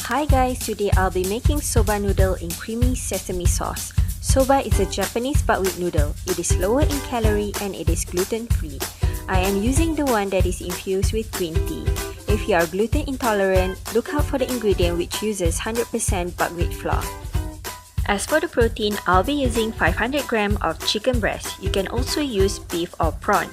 Hi guys, today I'll be making soba noodle in creamy sesame sauce. Soba is a Japanese buckwheat noodle. It is lower in calorie and it is gluten-free. I am using the one that is infused with green tea. If you are gluten intolerant, look out for the ingredient which uses 100% buckwheat flour. As for the protein, I'll be using 500 grams of chicken breast. You can also use beef or prawn.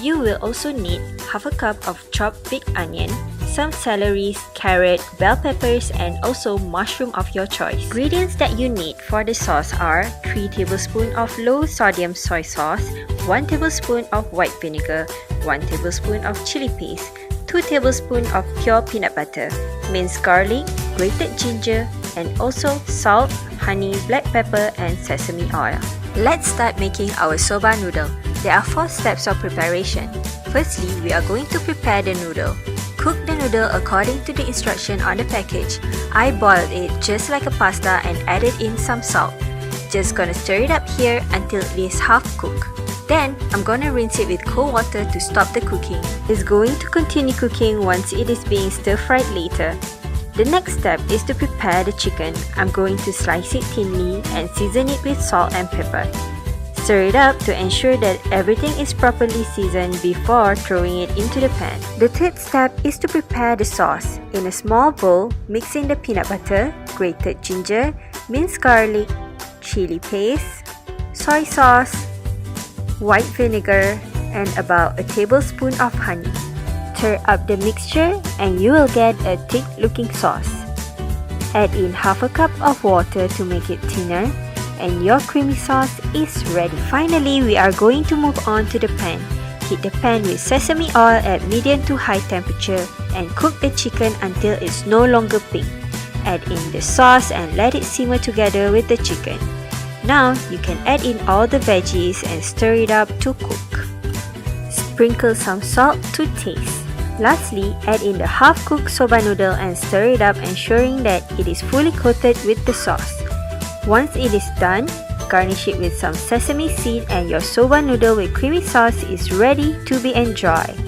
You will also need half a cup of chopped big onion, some celery, carrot, bell peppers, and also mushroom of your choice. Ingredients that you need for the sauce are 3 tablespoons of low sodium soy sauce, 1 tablespoon of white vinegar, 1 tablespoon of chili paste, 2 tablespoons of pure peanut butter, minced garlic, grated ginger, and also salt, honey, black pepper, and sesame oil. Let's start making our soba noodle. There are 4 steps of preparation. Firstly, we are going to prepare the noodle. Cook the noodle according to the instruction on the package. I boiled it just like a pasta and added in some salt. Just gonna stir it up here until it is half cooked. Then, I'm gonna rinse it with cold water to stop the cooking. It's going to continue cooking once it is being stir-fried later. The next step is to prepare the chicken. I'm going to slice it thinly and season it with salt and pepper. Stir it up to ensure that everything is properly seasoned before throwing it into the pan. The third step is to prepare the sauce. In a small bowl, mix in the peanut butter, grated ginger, minced garlic, chili paste, soy sauce, white vinegar, and about a tablespoon of honey. Stir up the mixture and you will get a thick looking sauce. Add in half a cup of water to make it thinner and your creamy sauce is ready. Finally, we are going to move on to the pan. Heat the pan with sesame oil at medium to high temperature and cook the chicken until it's no longer pink. Add in the sauce and let it simmer together with the chicken. Now, you can add in all the veggies and stir it up to cook. Sprinkle some salt to taste. Lastly, add in the half-cooked soba noodle and stir it up, ensuring that it is fully coated with the sauce. Once it is done, garnish it with some sesame seed and your soba noodle with creamy sauce is ready to be enjoyed.